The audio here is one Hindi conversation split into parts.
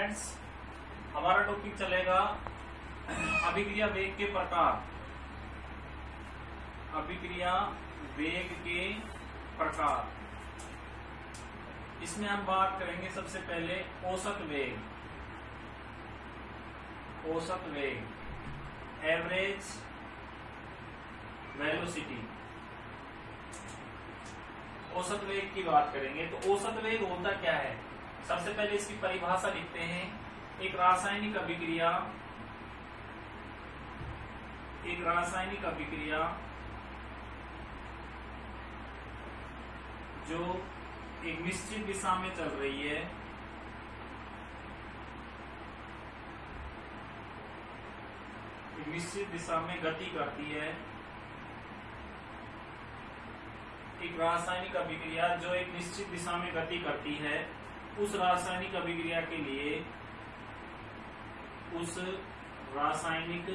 स्टूडेंट्स, हमारा टॉपिक चलेगा अभिक्रिया वेग के प्रकार। अभिक्रिया वेग के प्रकार, इसमें हम बात करेंगे सबसे पहले औसत वेग। औसत वेग, एवरेज वेलोसिटी। औसत वेग की बात करेंगे तो औसत वेग होता क्या है? सबसे पहले इसकी परिभाषा लिखते हैं। एक रासायनिक अभिक्रिया, एक रासायनिक अभिक्रिया जो एक निश्चित दिशा में चल रही है, एक निश्चित दिशा में गति करती है। एक रासायनिक अभिक्रिया जो एक निश्चित दिशा में गति करती है, उस रासायनिक अभिक्रिया के लिए, उस रासायनिक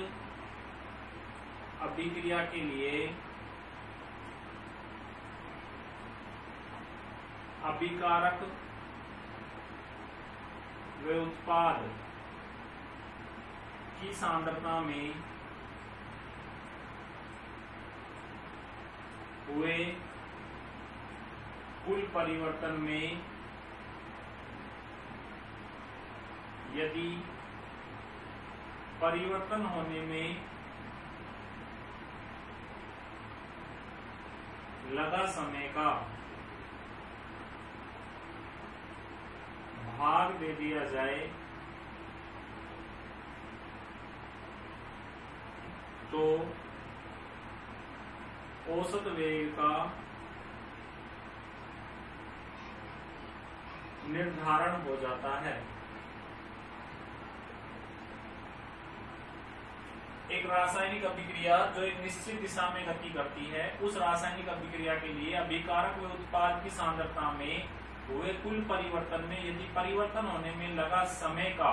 अभिक्रिया के लिए अभिकारक व उत्पाद की सांद्रता में हुए कुल परिवर्तन में यदि परिवर्तन होने में लगा समय का भाग दे दिया जाए तो औसत वेग का निर्धारण हो जाता है। एक रासायनिक अभिक्रिया जो एक निश्चित दिशा में गति करती है, उस रासायनिक अभिक्रिया के लिए अभिकारक व उत्पाद की सांद्रता में हुए कुल परिवर्तन में यदि परिवर्तन होने में लगा समय का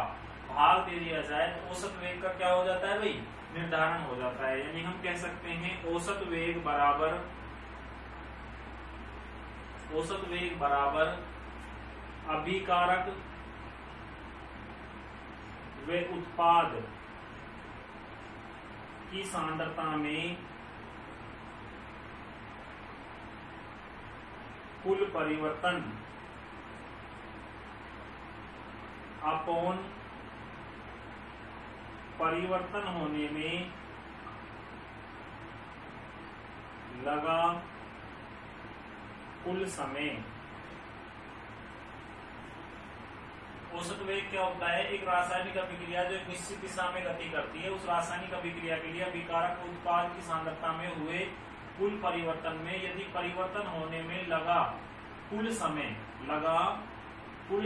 भाग दे दिया जाए तो औसत वेग का क्या हो जाता है भाई? निर्धारण हो जाता है। यानी हम कह सकते हैं औसत वेग बराबर अभिकारक व उत्पाद की सांद्रता में कुल परिवर्तन अपॉन परिवर्तन होने में लगा कुल समय। औसत वेग क्या होता है? एक रासायनिक अभिक्रिया जो एक निश्चित दिशा में गति करती है, उस रासायनिक अभिक्रिया के लिए अभिकारक उत्पाद की सांद्रता में हुए कुल परिवर्तन में यदि परिवर्तन होने में लगा कुल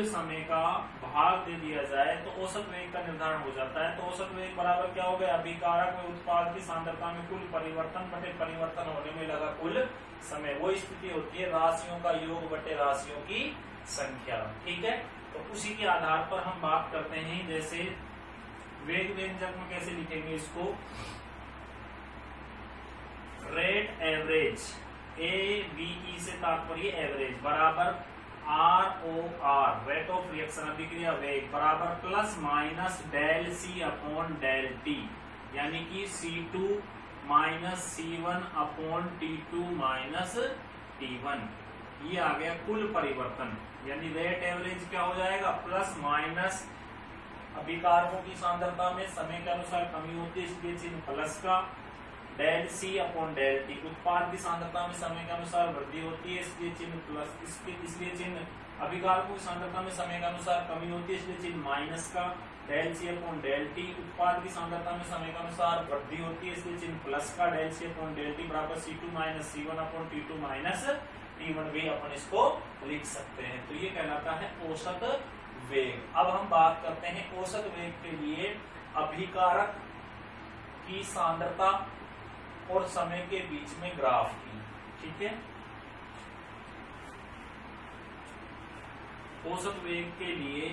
समय का भाग दे दिया जाए तो औसत वेग का निर्धारण हो जाता है। तो औसत वेग बराबर क्या हो गया? अभिकारक में उत्पाद की सांद्रता में कुल परिवर्तन बटे परिवर्तन होने में लगा कुल समय। वो स्थिति होती है राशियों का योग बटे राशियों की संख्या। ठीक है, तो उसी के आधार पर हम बात करते हैं। जैसे वेग व्यंजक में कैसे लिखेंगे इसको? रेट एवरेज, AVE से तात्पर्य एवरेज, बराबर ROR, रेट ऑफ रिएक्शन अभिक्रिया वेग, बराबर plus minus del C upon del T, यानी कि C2 minus C1 upon T2 minus T1। ये आ गया कुल परिवर्तन। यानी रेट एवरेज क्या हो जाएगा? प्लस माइनस अभिकारकों की सांद्रता में समय के अनुसार कमी होती है, इसलिए चिन्ह प्लस का, del C upon del T, उत्पाद की सांद्रता में समय के अनुसार वृद्धि होती है, इसलिए चिन्ह प्लस, इसलिए चिन्ह अभिकारकों की सांद्रता में समय के अनुसार कमी होती है, इसलिए चिन्ह माइनस का, del C upon del T, उत्पाद की सांद्रता में समय के अनुसार वृद्धि होती है, इसलिए चिन्ह प्लस का, del C upon del T बराबर C2 minus C1 upon T2 minus T1 भी अपन इसको लिख सकते हैं। तो ये कहलाता है औसत वेग। अब हम बात करते हैं औसत वेग के लिए अभिकारक की सांद्रता और समय के बीच में ग्राफ की। ठीक है, औसत वेग के लिए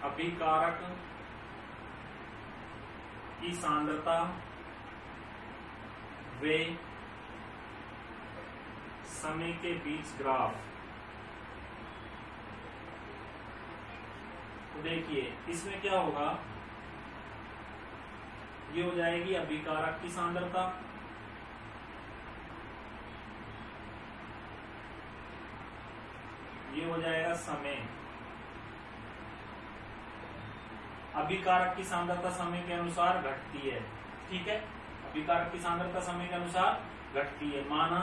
अभिकारक की सांद्रता वे समय के बीच ग्राफ। तो देखिए इसमें क्या होगा, ये हो जाएगी अभिकारक की सांद्रता, ये हो जाएगा समय। अभिकारक की सांद्रता समय के अनुसार घटती है, ठीक है। अभिकारक की सांद्रता समय के अनुसार घटती है। माना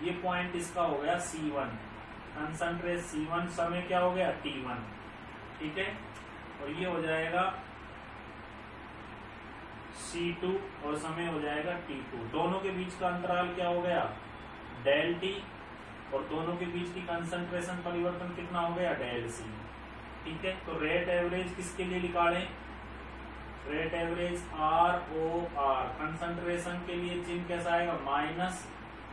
ये पॉइंट इसका हो गया C1, कंसंट्रेट C1, समय क्या हो गया T1, ठीक है। और ये हो जाएगा C2 और समय हो जाएगा T2। दोनों के बीच का अंतराल क्या हो गया डेल T, और दोनों के बीच की कंसंट्रेशन परिवर्तन कितना हो गया डेल C, ठीक है। तो रेट एवरेज किसके लिए निकालें, रेट एवरेज ROR, कंसंट्रेशन के लिए चिन्ह कैसा आएगा minus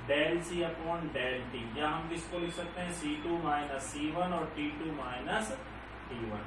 del C upon del T, या हम किसको लिख सकते हैं C2 माइनस C1 और T2 माइनस T1,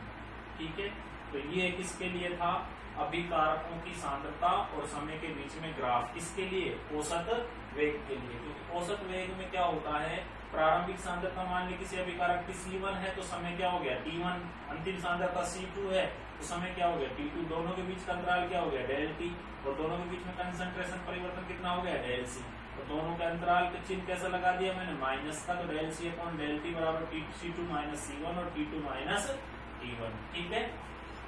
ठीक है। तो ये किसके लिए था, अभिकारकों की सांद्रता और समय के बीच में ग्राफ, किसके लिए औसत वेग के लिए। क्योंकि औसत वेग में क्या होता है, प्रारंभिक सांद्रता मान ली किसी अभिकारक की C1 है तो समय क्या हो गया T1, अंतिम सांद्रता C2 है तो समय क्या हो गया T2, दोनों के बीच का अंतराल क्या हो गया डेल T, और दोनों के बीच में कंसंट्रेशन परिवर्तन कितना हो गया डेल C। तो दोनों के अंतराल के चिन्ह कैसा लगा दिया मैंने माइनस का, तो del C upon del T बराबर C2 माइनस C1 और T2 माइनस T1, ठीक है।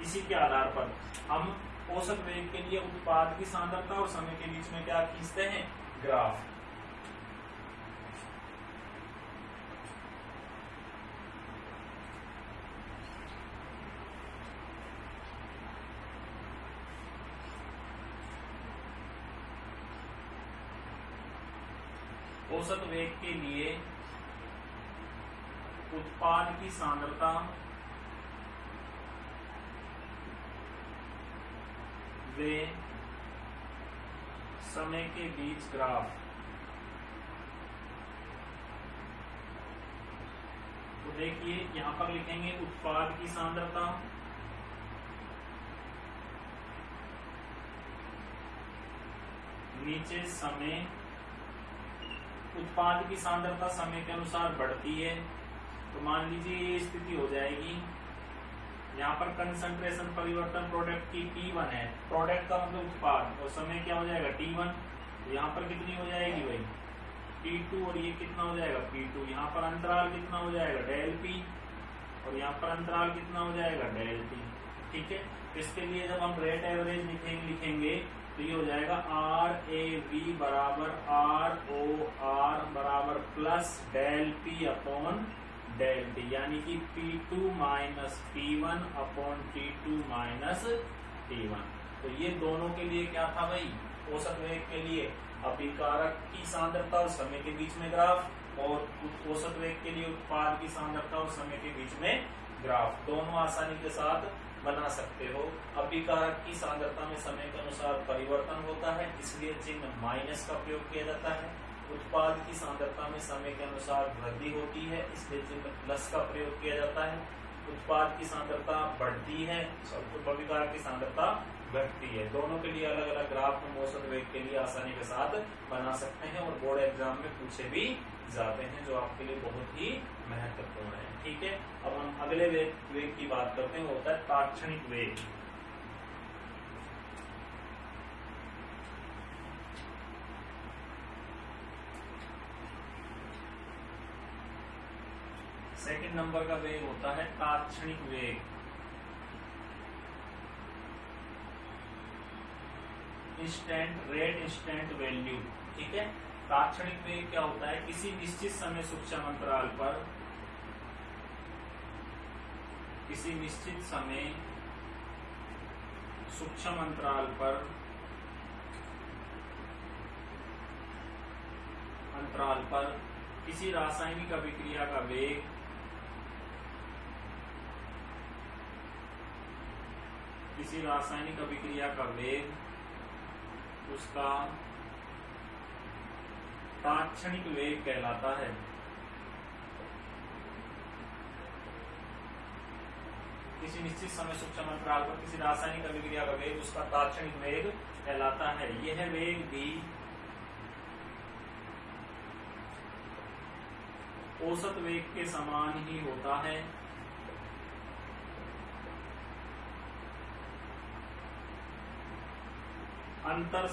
इसी के आधार पर हम औसत वेग के लिए उत्पाद की सांद्रता और समय के बीच में क्या खींचते हैं ग्राफ। औसत वेग के लिए उत्पाद की सांद्रता वे समय के बीच ग्राफ। तो देखिए यहां पर लिखेंगे उत्पाद की सांद्रता नीचे समय, उत्पाद की सांद्रता समय के अनुसार बढ़ती है। तो मान लीजिए ये स्थिति हो जाएगी, यहाँ पर कंसंट्रेशन परिवर्तन प्रोडक्ट की T1 है, प्रोडक्ट का मतलब उत्पाद, और समय क्या हो जाएगा T1, यहाँ पर कितनी हो जाएगी भाई T2, और ये कितना हो जाएगा P2। यहाँ पर अंतराल कितना हो जाएगा डेल P, और यहाँ पर अंतराल कितना हो जाएगा डेल T, ठीक है। इसके लिए जब हम रेट एवरेज लिखेंगे तो ये हो जाएगा RAV बराबर ROR बराबर plus del P upon del T, यानी कि P2 minus P1 upon T2 minus T1। तो ये दोनों के लिए क्या था भाई, औसत वेग के लिए अभिकारक की सांद्रता और समय के बीच में ग्राफ, और औसत वेग के लिए उत्पाद की सांद्रता और समय के बीच में ग्राफ। दोनों आसानी के साथ बना सकते हो। अभिकारक की सांद्रता में समय के अनुसार परिवर्तन होता है, इसलिए चिन्ह माइनस का प्रयोग किया जाता है। उत्पाद की सांद्रता में समय के अनुसार वृद्धि होती है, इसलिए चिन्ह प्लस का प्रयोग किया जाता है। उत्पाद की सांद्रता बढ़ती है, अभिकारक की सांद्रता घटती है। दोनों के लिए अलग अलग ग्राफ हम औसत वेग के लिए आसानी के साथ बना सकते हैं, और बोर्ड एग्जाम में पूछे भी जाते हैं, जो आपके लिए बहुत ही महत्वपूर्ण है, ठीक है। अब हम अगले वेग की बात करते हैं, वो होता है तात्क्षणिक वेग। सेकंड नंबर का वेग होता है तात्क्षणिक वेग। इंस्टेंट रेट, इंस्टेंट वैल्यू, ठीक है। तात्क्षणिक वेग क्या होता है, किसी निश्चित समय सूक्ष्म अंतराल पर, किसी निश्चित समय सूक्ष्म अंतराल पर किसी रासायनिक अभिक्रिया का वेग उसका तात्क्षणिक वेग कहलाता है। किसी निश्चित समय सूक्ष्म अंतराल पर किसी रासायनिक अभिक्रिया का वेग उसका तात्क्षणिक वेग कहलाता है। यह वेग भी औसत वेग के समान ही होता है। अंतर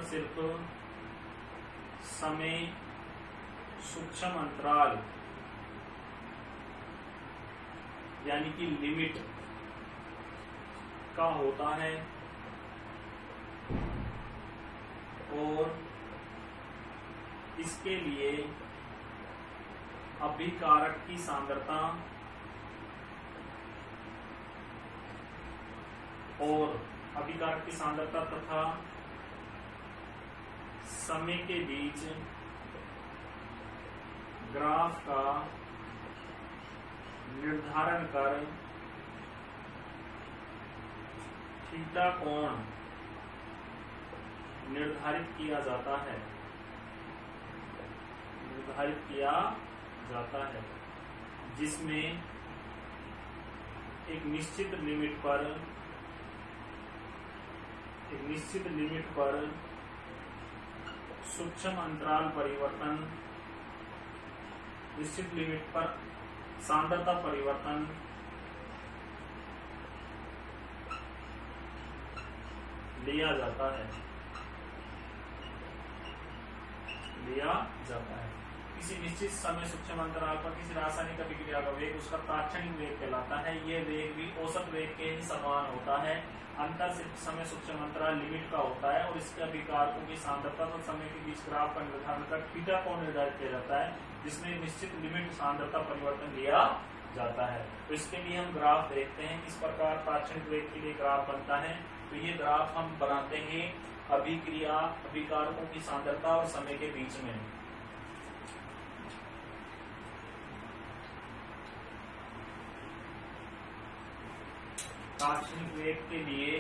सिर्फ समय सूक्ष्म अंतराल यानी कि लिमिट का होता है और इसके लिए अभिकारक की सांद्रता तथा समय के बीच ग्राफ का निर्धारण कर थीटा कोण निर्धारित किया जाता है जिसमें एक निश्चित लिमिट पर सूक्ष्म अंतराल परिवर्तन, निश्चित लिमिट पर सांद्रता परिवर्तन लिया जाता है। किसी निश्चित समय सूक्ष्म अंतराल पर किसी रासायनिक अभिक्रिया का वेग उसका तात्क्षणिक वेग कहलाता है। यह वेग भी औसत वेग के ही समान होता है। अंतर समय सूक्ष्म अंतराल लिमिट का होता है और इसके अभिकारकों की सांद्रता और समय के बीच ग्राफ का निर्धारण कर थीटा कोण निर्धारित किया जाता है जिसमें निश्चित लिमिट सांद्रता परिवर्तन लिया जाता है। तो इसके लिए हम ग्राफ देखते हैं किस प्रकार तात्क्षणिक वेग के लिए ग्राफ बनता है। तो ये ग्राफ हम बनाते हैं अभिक्रिया अभिकारकों की सांद्रता और समय के बीच में। तात्क्षणिक वेग के लिए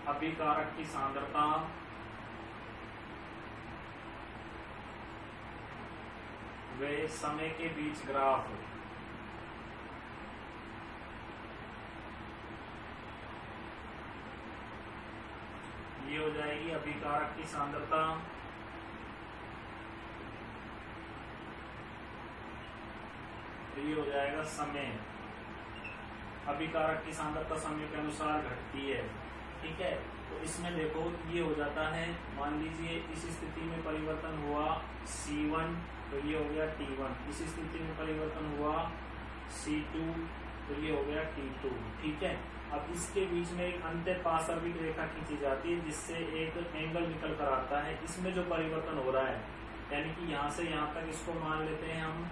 अभिकारक की सांद्रता वे समय के बीच ग्राफ ये हो जाएगी अभिकारक की सांद्रता ये हो जाएगा समय। अभिकारक की सांद्रता समय के अनुसार घटती है, ठीक है। तो इसमें देखो ये हो जाता है, मान लीजिए इस स्थिति में परिवर्तन हुआ C1 तो ये हो गया T1, इस स्थिति में परिवर्तन हुआ C2 तो ये हो गया T2, ठीक है। अब इसके बीच में एक अंतःपार्श्विक रेखा खींची जाती है जिससे एक एंगल निकल कर आता है। इसमें जो परिवर्तन हो रहा है यानी कि यहाँ से यहाँ तक इसको मान लेते हैं हम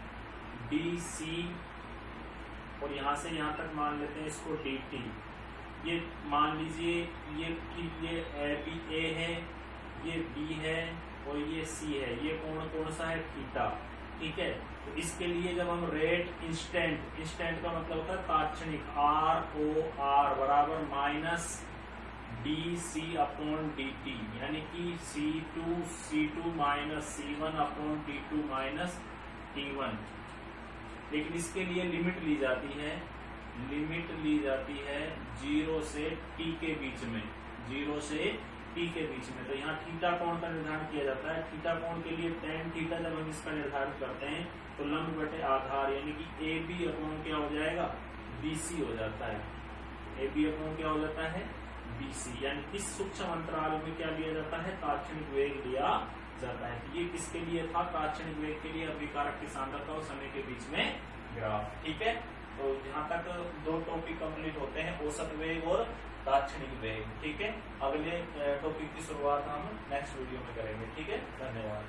DC और यहाँ से यहाँ तक मान लेते हैं इसको DT। ये मान लीजिए ये A है, ये B है और ये C है। ये कोण कौन सा है? थीटा, ठीक है। तो इसके लिए जब हम रेट इंस्टेंट का मतलब होता है तात्क्षणिक ROR बराबर माइनस DC अपॉन DT यानी कि C2 minus C1 upon T2 minus T1। लेकिन इसके लिए लिमिट ली जाती है 0 से T के बीच में, 0 से T के बीच में। तो यहाँ थीटा कोण का निर्धारण किया जाता है। थीटा कोण के लिए tan थीटा जब हम इसका निर्धारण करते हैं तो लंब बटे आधार यानी कि AB अपॉन क्या हो जाएगा? BC हो जाता है। AB अपॉन क्या हो जाता है? BC। यानी इस सूक्ष्म अंतराल में क्या लिया जाता है? तात्क्षणिक वेग लिया जाता है। ये किसके लिए था? तात्क्षणिक वेग के लिए अभिकारक की सांद्रता और समय के बीच में ग्राफ, ठीक है। तो यहाँ तक 2 टॉपिक कंप्लीट होते हैं, औसत वेग और तात्क्षणिक वेग, ठीक है। अगले टॉपिक की शुरुआत हम नेक्स्ट वीडियो में करेंगे, ठीक है। धन्यवाद।